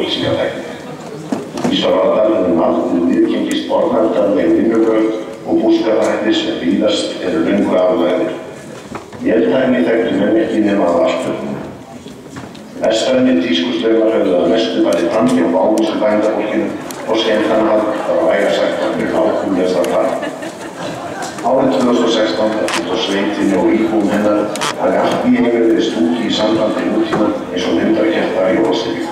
upplýsingatækni. Í Skorradalinn viðgengist borgardaleg vinnubrögð og búskaparhættir sem víðast eru löngu aflagðir. Véltækni þekktu menn ekki nema að varptökum. Vestrænir tískustraumar höfðu að mestu bæði framhjá bávísu bændafólkinu og skemmtanhald var að væga sagt að mjög ákúmlegast að fara. Árið 2016 var sveitinni og íbúum hennar að allt í einu verið stúki í sambandi nútíma eins og hundarkerta í Jólastík.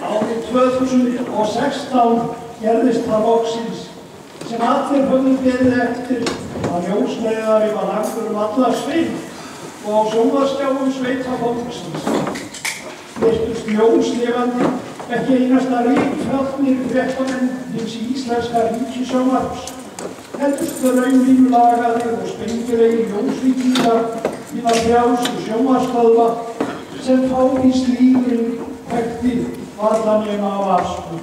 Árið 2016 gerðist það loksins sem allir höfðu beðið eftir að ljósleiðari var lagður alla sveit og á sjónvarpsskjáum sveitafólksins. Virtust ljóslifandi ekki einasta ríkfjallnir fréttamenn hins íslenska ríkissjónvarps. Helst raunlínulagaðir og spengilegir ljósvíkingar hinna frjálsu sjónvarpsstöðva sem fávís lífurinn þekkti varla nema á afstöð.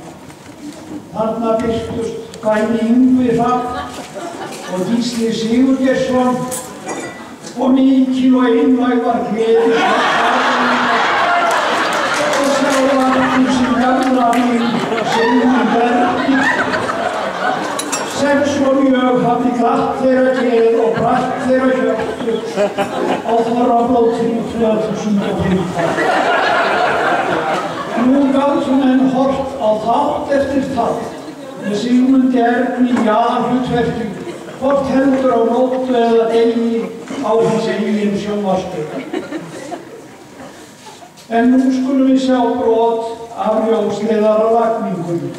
Þarna birtust Dæmi Yngvi Hrafn og Gísli Sigurgeirsson og mikil og einlæg var gleði og sjálfvarnir sem hefða mín Sigmund Bergi sem svo mjög hafði glatt þeirra geð og brætt þeirra hjörtu á þorrablótinu 2015. Nú gátu menn hort á þátt eftir þátt með Sigmundi Erni í aðalhlutverki, hvort heldur á nóttu eða degi á hins eigin sjónvarpsstöð. En nú skulum við sjá brot af ljósleiðaralagningunni.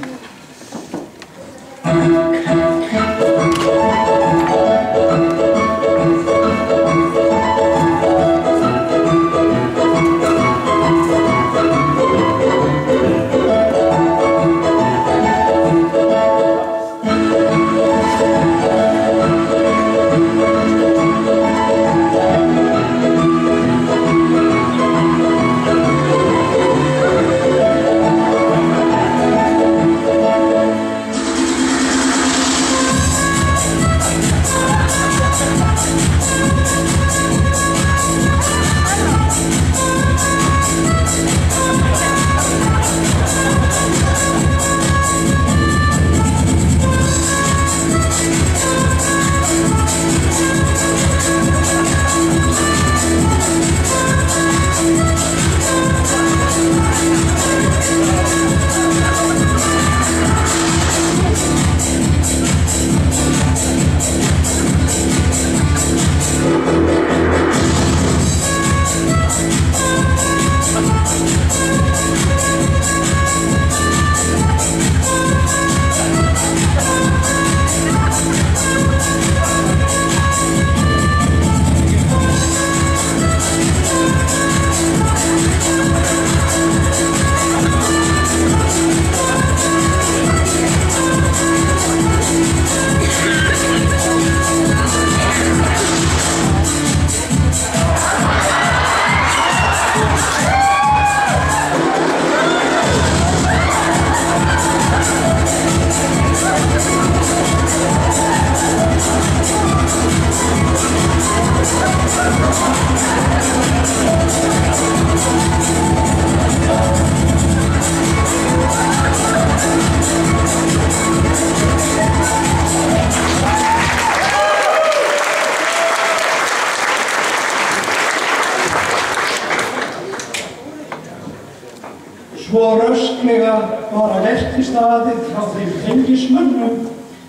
Svo rösklega var að verki staðið hjá þeim tengismönnum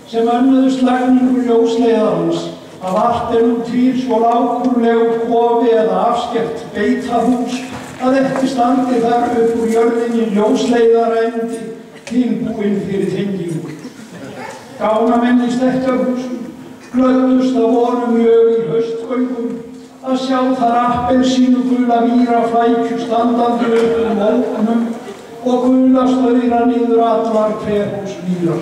sem önnuðust lagningu ljósleiðarans að vart nú til svo lágkúrlegu kofi eða afskekt beitarhús að ekki standi þar upp úr jörðinni ljósleiðarendi tilbúinn fyrir tengingu. Gánamenn í stekkjarhúsum glöddust að voru mjög í haustgöngum að sjá þar appelsínugula víraflækju standandi upp mótnum og gulastaura niður allar hverhúsvírar.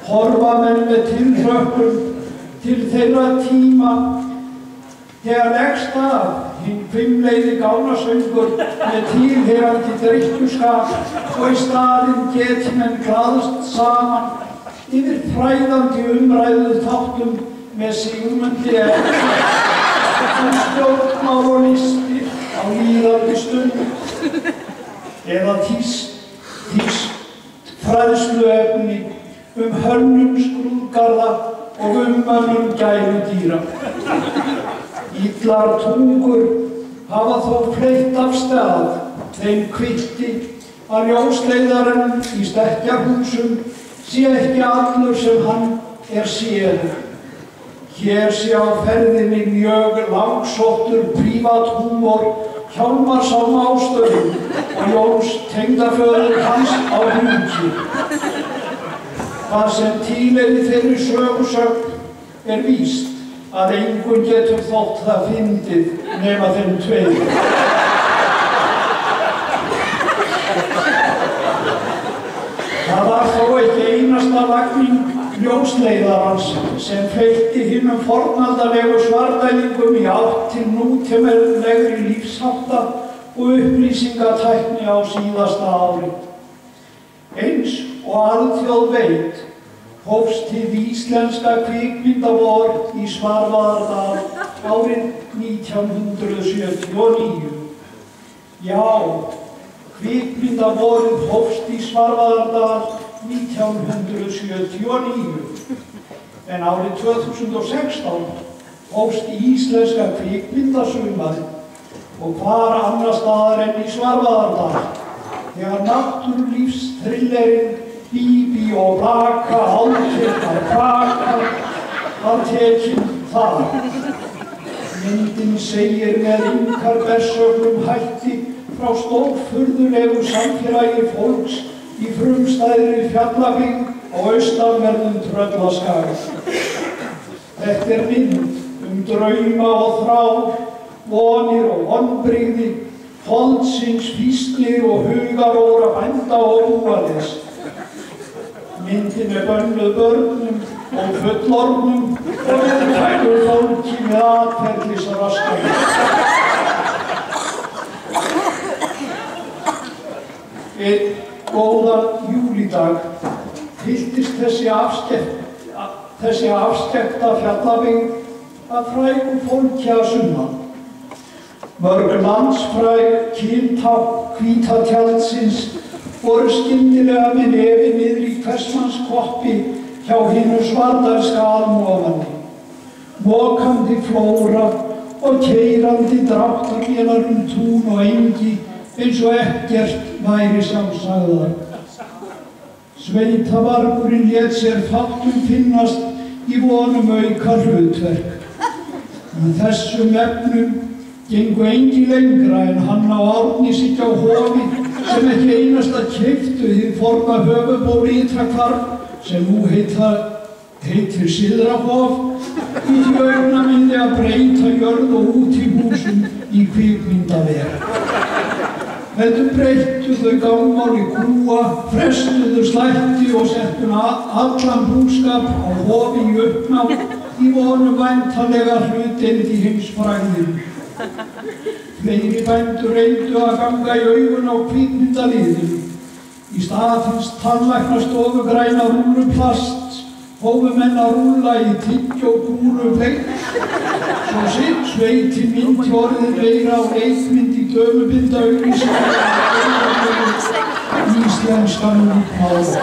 Horfa menn með tilhlökkun til þeirra tíma þegar leggst af hinn hvimleiði gánasöngur með tilheyrandi drykkjuskap og í staðinn geti menn glaðst saman yfir fræðandi umræðu þáttum með Sigmundi sem stjórnmál og listir á líðandi stund eða tíst fræðsluefni hönnun skrúðgarða og mönnun gæludýra. Illar tungur hafa þó fleytt af stað þeim kvitti að ljósleiðarinn í stekkjarhúsum sé ekki allur sem hann séður. Hér sé á ferðinni mjög langsóttur prívathúmor Hjálmars á Mástöðum og Jóns tengdaföður hans á Hrúti. Það sem tilheyrir þeirri sögusögn víst að engun getur þótt það fyndið nema þeim tveir. Það var þó ekki einasta lagning ljósleiðarans sem fylgdi hinum fornaldalegu svardælingum í átt til nútímalegri lífshátta og upplýsingatækni á síðasta ári. Eins og alþjóð veit hófst hið íslenska kvikmyndavor í Svarfaðardal árið 1979. Já, kvikmyndavorið hófst í Svarfaðardal 1979, en árið 2016 hófst íslenska kvikmyndasumarið og hvar annars staðar en í Svarfaðardal þegar náttúrulífstrillerinn Bíbí og Blaka Hálfkirkja Kraka var tekinn þar. Myndin segir með yngarbersögnum hætti frá stórfurðulegu samfélagi fólks í frumstæðri fjallabyggð á austanverðum Tröllaskaga. Þetta mynd drauma og þrár, vonir og vonbrigði, holdsins fýsnir og hugaróra bænda og búaliðs. Myndin bönnuð börnum og fullorðnum og viðkvæmur fólki með atferlisraskanir. Einn góðan júlídag fylltist þessi afskekkta fjallabyggð af frægu fólki að sunnan. Mörg landsfræg kyntákn hvítatjaldsins voru skyndilega með nefið niður í hversmanns koppi hjá hinu svardarska almúamanni. Mokandi flóra og keyrandi dráttarvélar tún og engi eins og ekkert væri sjálfsagðar. Sveitavargurinn lét sér fátum finnast í vonum auka hlutverk. Í þessum efnum gengu engi lengra en hann á Árnesi á Hofi sem ekki einasta keyptu hið forna höfuðból Ytra-Hvarf sem nú heitir Syðra-Hof í því augnamiði að breyta jörð og útihúsum í kvikmyndaver. Heldur breyttu þau gangmáli kúa, frestuðu slætti og settu allan búskap á Hofi í uppnám í vonum væntanlega hlutdeild í heimsfrægðinni. Fleiri bændur reyndu að ganga í augun á kvikmyndaliðinu. Í stað hins tannlæknastofugræna rúlluplasts hófu menn að rúlla í tyggjó-kúluflegg, svo sveitin myndi orðið meira á leikmynd í dömubinda auglýsingar íslenskan útmála.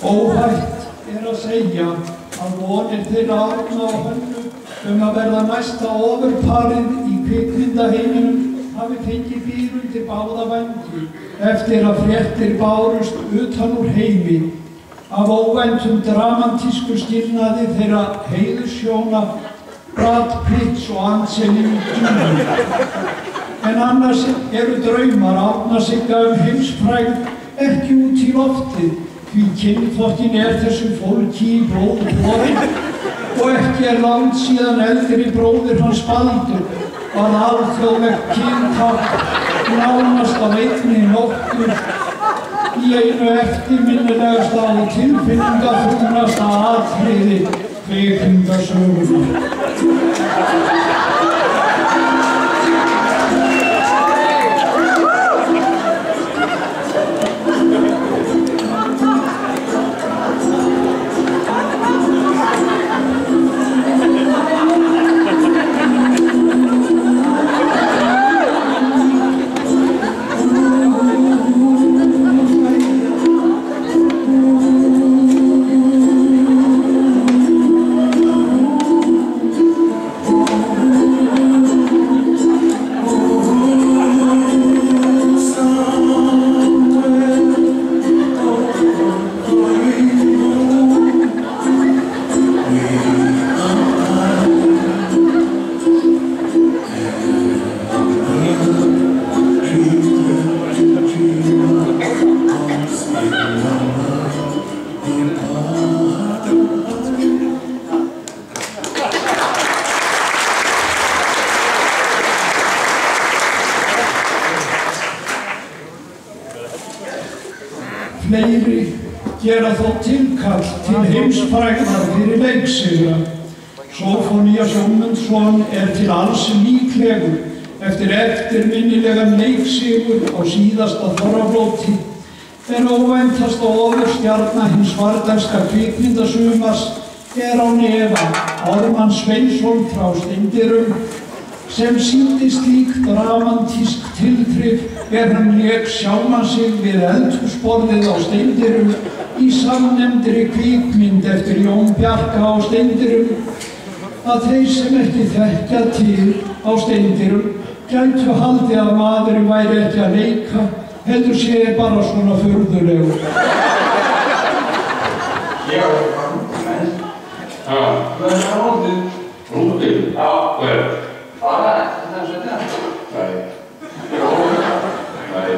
Óhætt að segja að vonir þeirra Árna og Hönnu að verða næsta ofurparið í kvikmyndaheiminum hafi fengið byr undir báða vængi eftir að fréttir bárust utan úr heimi af óvæntum dramatísku skilnaði þeirra heiðurshjóna Brad Pitt og Angelina Jolie. En annars eru draumar Árna Sigga heimsfrægð ekki út í loftið, því kynþokkin þessu fólki í blóð og blóði og ekki langt síðan eldri bróðir hans Baldur var alþjóðlegt kynþátt nánast á einni nóttu í einu eftirminnilegasta og tilfinningaþrungnasta atriði kvikmyndasögunnar. Fleiri gera þó tilkall til heimsfrægðar fyrir leiksigra. Sófónías Jómundsson til alls líklegur eftir eftirminnilegan leiksigur á síðasta þorrablóti, en óvæntasta ofurstjarna hins svartælska kvikmyndasumars á nefa Ármann Sveinsson frá Steindyrum, sem sýndi slík dramatísk tilþrif hann lék sjálfan sig við eldhúsborðið á Steindyrum í samnefndri kvikmynd eftir Jón Bjarka á Steindyrum, að þeir sem ekki þekkja til á Steindyrum gætu haldið að maðurinn væri ekki að leika, heldur sé bara svona furðulegur. Já, men. Hvað rótið? Rótið? Já, hver? Bara, þetta þetta? Nei. Jó. Nei.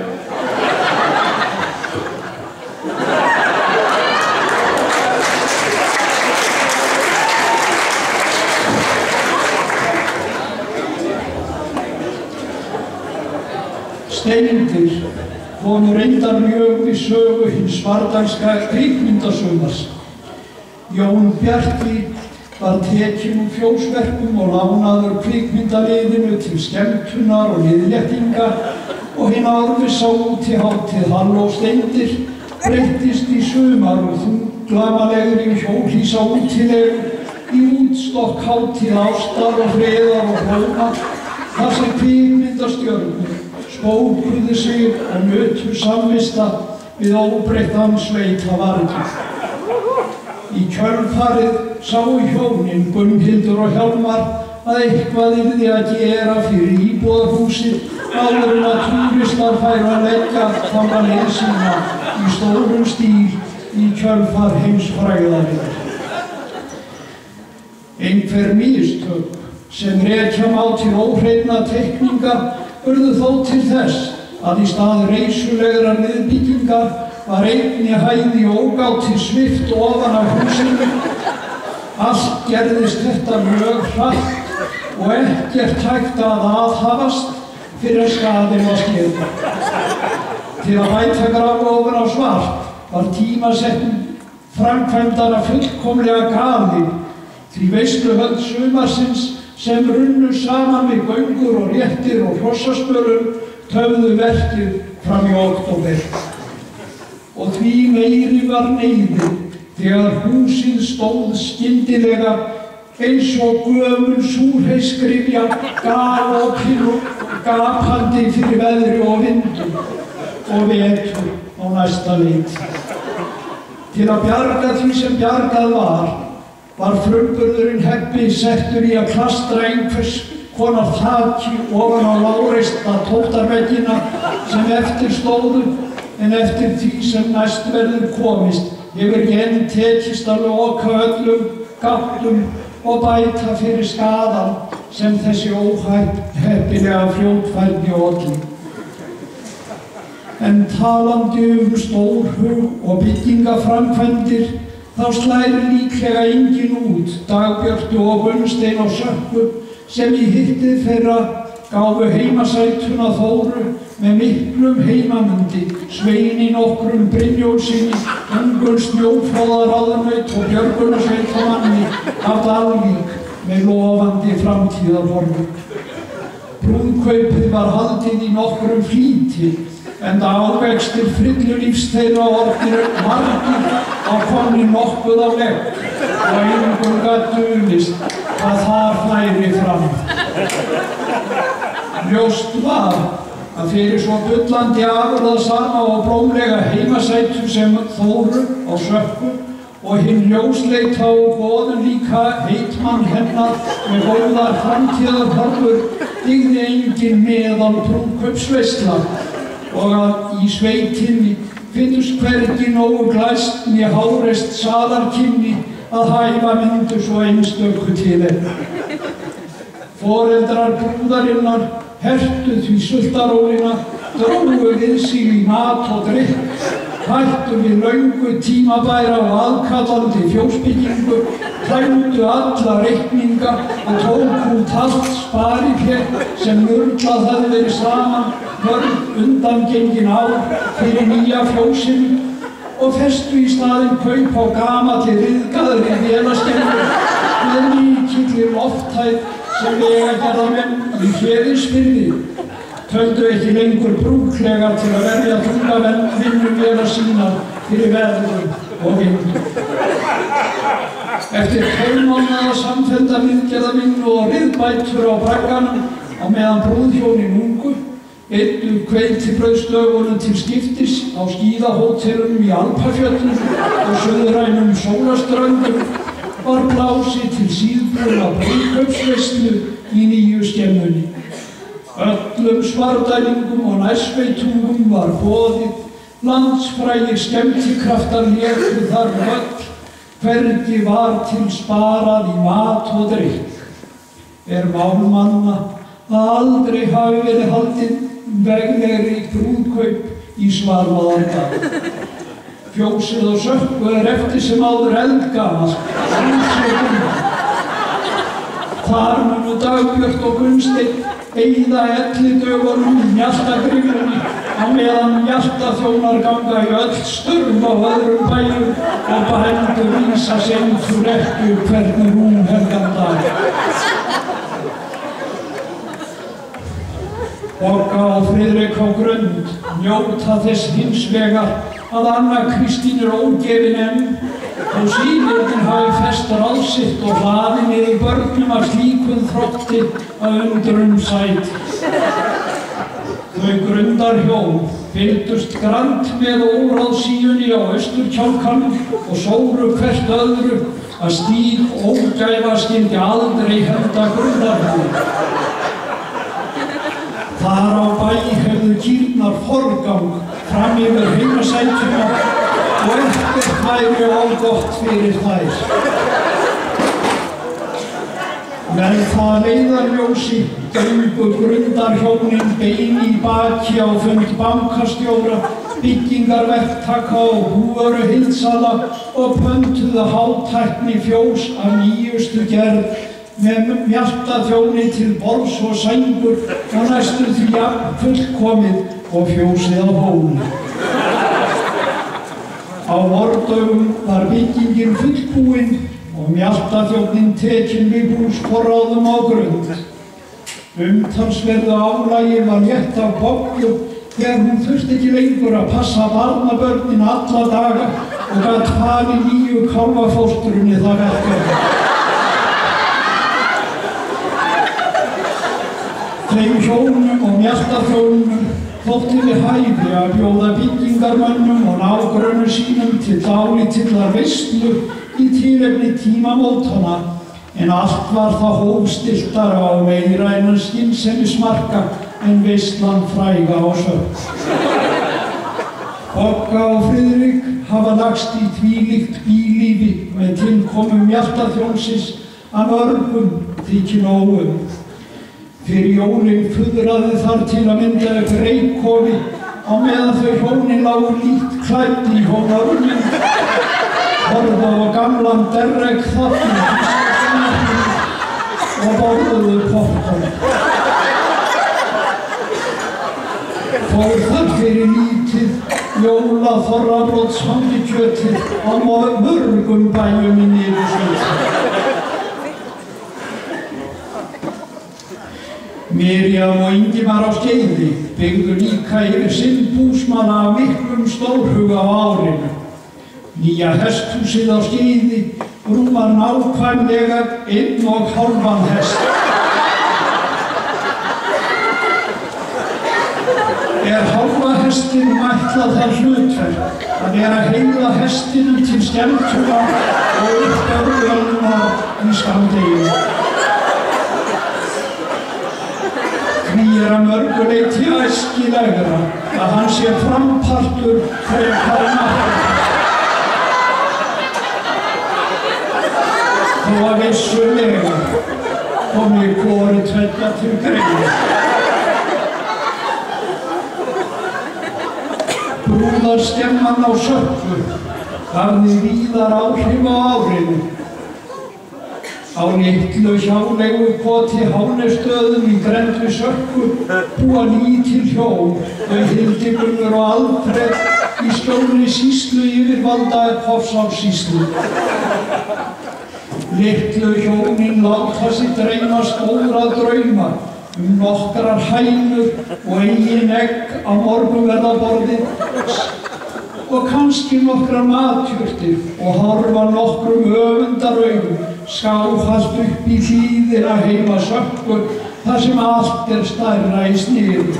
Steindir komu reyndar mjög við sögu hins svartælska kvikmyndasumars. Jón Bjarki var tekinn úr fjósverkum og lánaður kvikmyndaliðinu til skemmtunar og liðléttingar, og hinn árvissa útihátíð Halló Steindir breyttist í sumar úr þunglamalegri hjólhýsa útilegu í útstokkhátíð ástar og friðar og hróna, þar sem kvikmyndastjörnur spókuðu sig og nutu samvista við óbreyttan sveitavargir. Í kjölfarið sáu hjónin Gunnhildur og Hjálmar að eitthvað yrði að gera fyrir íbúðarhúsið áður en að túristar færu að leggja þangað leið sína í stórum stíl í kjölfar heimsfrægðarinnar. Einhver mistök sem rekja má til óhreinna teikninga urðu þó til þess að í stað reisulegrar viðbyggingar var einni hæð í ógáti svipt ofan af húsinu. Allt gerðist þetta mjög hratt og ekkert hægt að aðhafast fyrir skaðinn var skeður. Til að bæta grafofur á svart var tímasetning framkvæmdara fullkomlega galin, því veisluhöld sumarsins sem runnu saman við göngur og réttir og hrossaspölum töfðu verkið fram í október. Og því meiri var neyðin þegar húsið stóð skyndilega eins og gömul súrheysgryfja galopin og gapandi fyrir veðri og vindum og vetur á næsta leiti. Til að bjarga því sem bjargað var var frumburðurinn Heppi settur í að klastra einhvers konar þaki ofan á lágreista tóftarveggina sem eftir stóðu, en eftir því sem næst verður komist hefur enn tekist að loka öllum gáttum og bæta fyrir skaðan sem þessi óheppilega fljótfærni olli. En talandi stórhug og byggingaframkvæmdir, þá slæri líklega enginn út Dagbjörtu og Gunnstein á Sökku sem í hittið þeirra gáfu heimasætuna Þóru með miklum heimamundi, Sveini nokkrum Brynjólfssyni, ungur snjóflóðaráðunaut og björgunarsveitamanni af Dalvík með lofandi framtíðarhorfur. Brúðkaupið var haldið í nokkrum flýti, enda ávextir frillulífs þeirra orðnir margir á komni nokkuð á legg og engum gat dulist að þar færi fram. Ljóst var að fyrir svo bullandi afurðasama og blómlega heimasætu sem Þóru á Sökku og hinn ljósleita og goðulíka heitmann hennar með góðar framtíðarhorfur dygði enginn meðal brúðkaupsveisla og að í sveitinni finnst hvergi nógu glæst né háreist salarkynni að hæfa myndu svo einstöku til hennar. Foreldrar brúðarinnar hertu því sultarólina, drógu við sig í mat og drykk, hættu við löngu tímabæra og aðkallandi fjósbyggingu, tæmdu alla reikninga og tóku út allt sparifé sem nurlað hafði verið saman mörg undangengin ár fyrir nýja fjósinu og festu í staðinn kaup á gamalli ryðgaðri vélaskemmu með mikilli lofthæð sem vegagerðarmenn í Héðinsfirði töldu ekki lengur brúklega til að verja þungavinnuvélar sínar fyrir veðrum og vindum. Eftir 12 mánaða samfellda viðgerðarvinnu og riðbætur á bragganum á meðan brúðhjónin ungu eyddu hveitibrauðsdögunum til skiptis á skíðahótelunum í Alpafjöllum og suðrænum sólarströndum var blásið til síðbúna brúðkaupsveislu í nýju skemmunni. Öllum svardælingum og nærsveitungum var boðið, landsfrægir skemmtikraftar léku þar öll, hvergi var til sparað í mat og drykk. Mál manna að aldrei hafi verið haldið veglegri brúðkaup í Svarfaðardal. Fjósið á Sökku eftir sem áður eldgamalt. Þar munu Dagbjört og Gunnsteinn eyða ellidögunum í Mjaltagrýlunni á meðan mjaltaþjónar ganga í öll störf á öðrum bæjum og bændur vísa sendur ekki hvernig hún helgan dag. Bogga og Friðrik á Grund njóta þess hins vegar að Anna Kristín ógefin enn og sýnirinn hafi fest ráð sitt og hlaði niður börnum af slíkum þrótti að undrum sæti. Þau Grundarhjón fylgdust grannt með óráðsíunni á Austurkjálkanum og sóru hvert öðru að stíg ógæfa skyldi aldrei henda Grundarhjón. Þar á bæ hefðu kýrnar forgang fram yfir heimasætuna og ekkert væri ágott fyrir þær. Með það leiðarljósi gengu Grundarhjónin bein í baki á fund bankastjóra, byggingarverktaka og búvöruheildsala og pöntuðu hátækni fjós af nýjustu gerð með mjaltaþjóni til borðs og sængur og næstum því jafn fullkomið og fjósið á Hóli. Á vordögum var byggingin fullbúin og mjaltaþjónninn tekinn við búsforráðum á Grund. Umtalsverðu álagi var létt af Boggu þegar hún þurfti ekki lengur að passa barnabörnin alla daga og gat falið nýju kálfafóstrunni það verkefni. Þeim hjónum og mjaltaþjónum þótti við hæfi að bjóða byggingarmönnum og nágrönnum sínum til dálítillar veislu í tilefni tímamótanna, en allt var það hófstilltara og meira innan skynsemismarka en veislan fræga á Sörk. Bogga og Friðrik hafa lagst í þvílíkt bílífi með tilkomum Mjaltaþjónsins að mörgum þykir nóg. Fyrir jólin fuðraði þar til að mynda upp reykkofi á meðan þau hjónin lágu lítt klædd í hjónarunum, horfðu á gamlan derrek þarna og borðuðu popcorn. Fór þar fyrir lítið jólaþorrablótshangikjötið á mörgum bæjum í Niðursveit. Miriam og Ingimar á Skeiði byggðu líka yfir sinn búsmanna af miklum stórhuga á árinu. Nýja hesthúsið á Skeiði rúmar nákvæmlega 1,5 hest. Hálfa hestinum ætlað það hlutverk að vera heila hestinum til skemmtunar og uppgörðunar í skammdeginu. Því að mörgu leyti æskilegra að hann sé frampartur frekar en aftur. Þó að vissulega komi hvoru tveggja til greina. Brúðarskemman á Sörku hafði víðar áhrif á árinu. Á litlu hjáleigukoti Hánestöðum í grennd við Sörku búa lítil hjón, þau Hildigunnur og Alfred í skjóli sýslu yfirvalda Hofsárssýslu. Litlu hjónin láta sig dreyma stóra drauma nokkrar hænur og eigin egg á morgunverðarborðið og kannski nokkrar matjurtir og horfa nokkrum öfundaraugum skáfast upp í hlíðina heima Sörku þar sem allt stærra í sniði.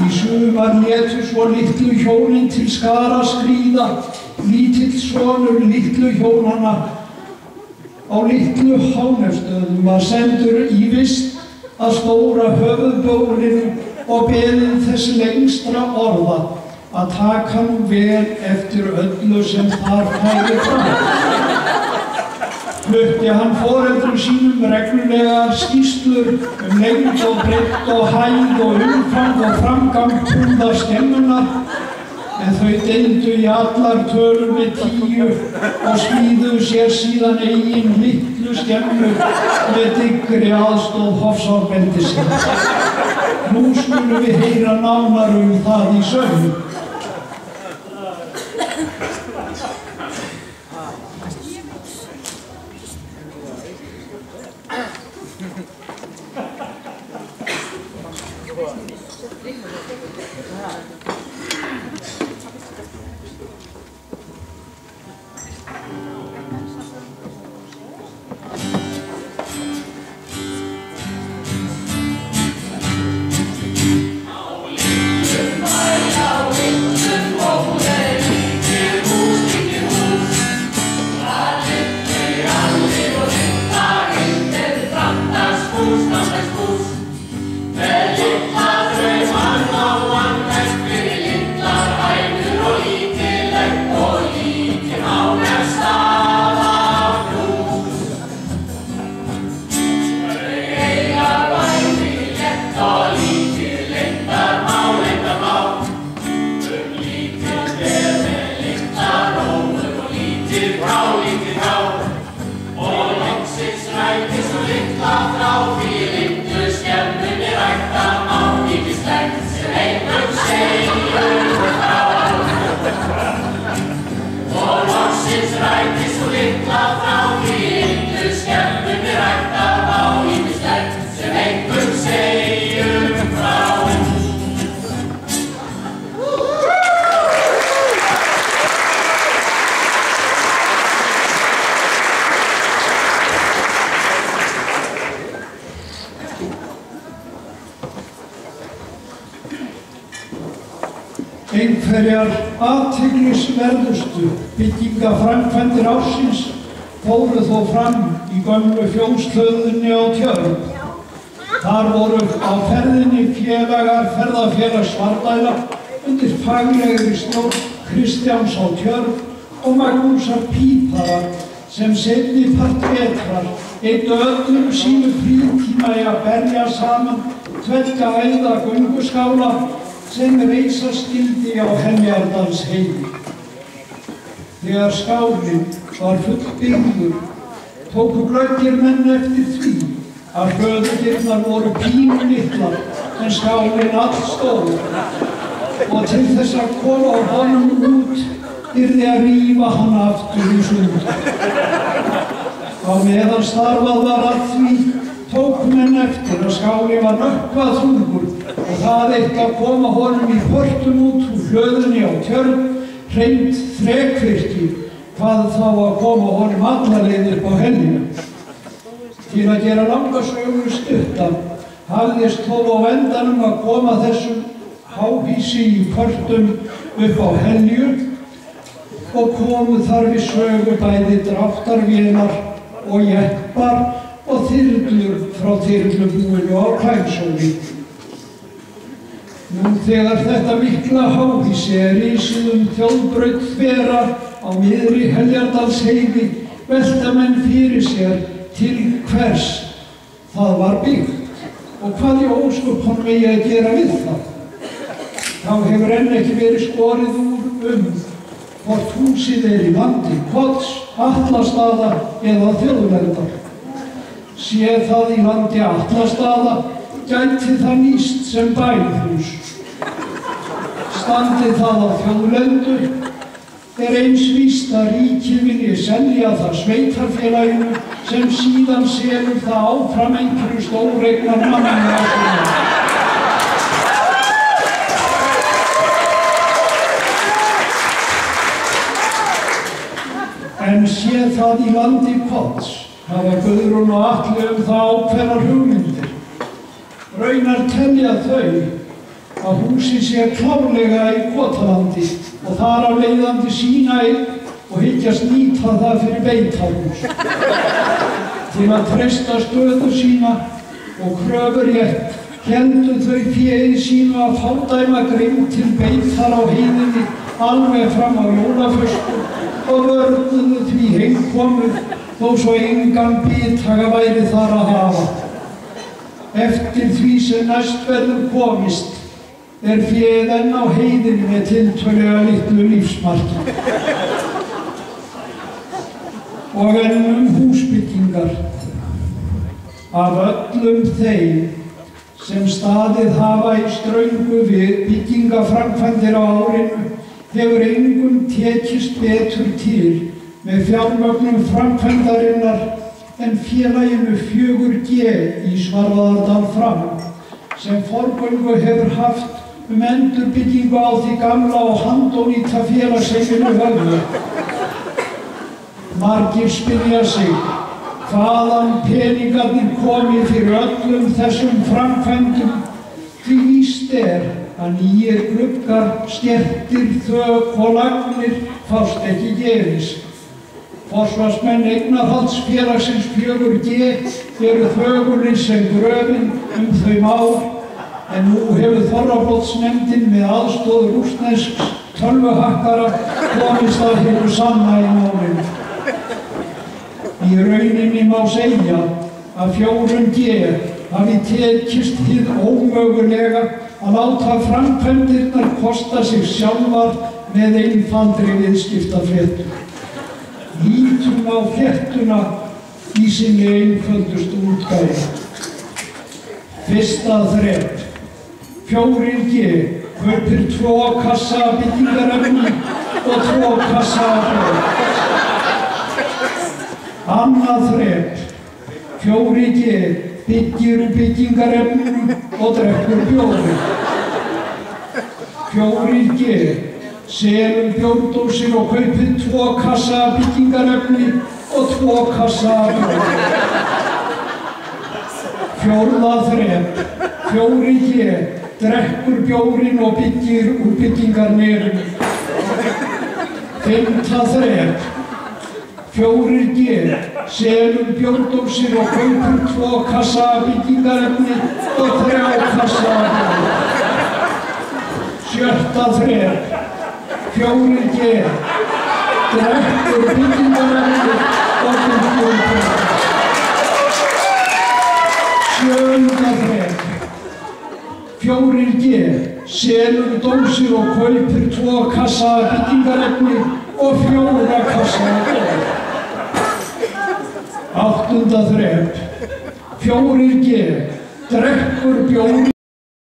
Í sumar létu svo litlu hjónin til skara skríða, lítill sonur litlu hjónanna á litlu Hánestöðum var sendur í vist að stóra höfuðbólinu og beðið þess lengstra orða að taka nú vel eftir öllu sem þar færi fram. Flutti hann foreldrum sínum reglulegar skýrslur lengd og breidd og hæð og umfang og framgang brúðarskemmunnar, en þau deildu í allar tölur með 10 og smíðuðu sér síðan eigin litlu skemmu með dyggri aðstoð Hofsárbeldisins. Nú skulum við heyra nánar það í sögu. Litla draumar á annan fyrir litlar hænur og lítil egg Einhverjar athyglisverðustu byggingaframkvæmdir ársins fóru þó fram í gömlu fjóshlöðunni á Tjörn. Þar voru á ferðinni félagar ferðafélags Svarðæla undir faglegri stjórn Kristjáns á Tjörn og Magnúsar Pípara sem seinni part vetrar eyddu öllum sínu frítíma í að berja saman tveggja æða gönguskála sem reisa skyldi á Heljardalsheiði. Þegar skálinn var fullbyggður tóku glöggir menn eftir því að hlöðudyrnar voru pínulitlar en skálinn allstór og til þess að koma honum út yrði að rífa hann aftur í sund. Á meðan starfað var að því tóku menn eftir að skálinn var nökkvað þungur og það eitt að koma honum í pörtum út úr hlöðunni á Tjörn hreint þrekvirki, hvað þá að koma honum alla leið upp á Helju. Til að gera langa sögu stutta hafðist þó á endanum að koma þessum háhýsi í pörtum upp á Helju og komu þar við sögu bæði dráttarvélar og jeppar og þyrlur frá þyrlubúinu á Klænsóli. Nú þegar þetta mikla háhýsi risið þjóðbraut þvera á miðri Heljardalsheiði velta menn fyrir sér til hvers það var byggt og hvað í ósköpunum eigi að gera við það. Þá hefur enn ekki verið skorið úr hvort húsið í landi Kots, Atlastaða eða þjóðlendar. Sé það í landi Atlastaða gæti það nýst sem bæjarhús. Standi það á þjóðlendu eins víst að ríkið vilji selja það sveitarfélaginu sem síðan selur það áfram einhverju stóreignar manni á svona. En sé það í landi Kots hafa Guðrún og Atli það ákveðnar hugmyndir. Raunar telja þau að húsið sé klárlega í Kotalandi og þar af leiðandi sína eign og hyggjast nýta það fyrir beitarhús. Til að treysta stöðu sína og kröfurétt héldu þau féð sínu að fádæma grimm til beitar á heiðinni alveg fram á jólaföstu og vörðuðu því heimkomu þó svo engan bithaga væri þar að hafa. Eftir því sem næst verður komist féð enn á heiðinni með tiltölulega litlu lífsmarki. Og enn húsbyggingar. Af öllum þeim sem staðið hafa í ströngu við byggingaframkvæmdir á árinu hefur engum tekist betur til með fjármögnun framkvæmdarinnar en félaginu 4G í Svarfaðardal fram sem forgöngu hefur haft endurbyggingu á því gamla og handónýta félagsheimili Höfða. Margir spyrja sig hvaðan peningarnir komi fyrir öllum þessum framkvæmdum því víst að nýir gluggar, skertir, þök og lagnir fást ekki gefins. Forsvarsmenn eignarhaldsfélagsins 4G eru þögullir sem gröfin þau mál en nú hefur Þorrablótsnefndin með aðstoð rússnesks tölvuhakkara komist að hinu sanna í málinu. Í rauninni má segja að 4G hafi tekist hið ómögulega að láta framkvæmdirnar kosta sig sjálfar með einfaldri viðskiptafléttu. Lítum á fléttuna í sinni einföldustu útgáfu. Fyrsta þrep. 4G kaupir 2 kassa af byggingarefni og 2 kassa af blóð. Annað þrep. 4G byggir byggingarefninu og drekkur bjóri. 4G selur bjórdósir og kaupir 2 kassa af byggingarefni og 2 kassa af blóð. Fjórða þrep. 4G drekkur bjórinn og byggir úr byggingarnýrum. 5. þrep. 4G. Selur bjórdósir og kaupir 2 kassa af byggingarefni og 3 kassa af bjór. 7. þrep. 4G. Drekkur byggingarefni og byggir bjór. 7. þrep. 4G. Selur dósir og kaupir 2 kassa af byggingarefni og 4 kassa af bjór. 8. þrep. 4G. Drekkur bjór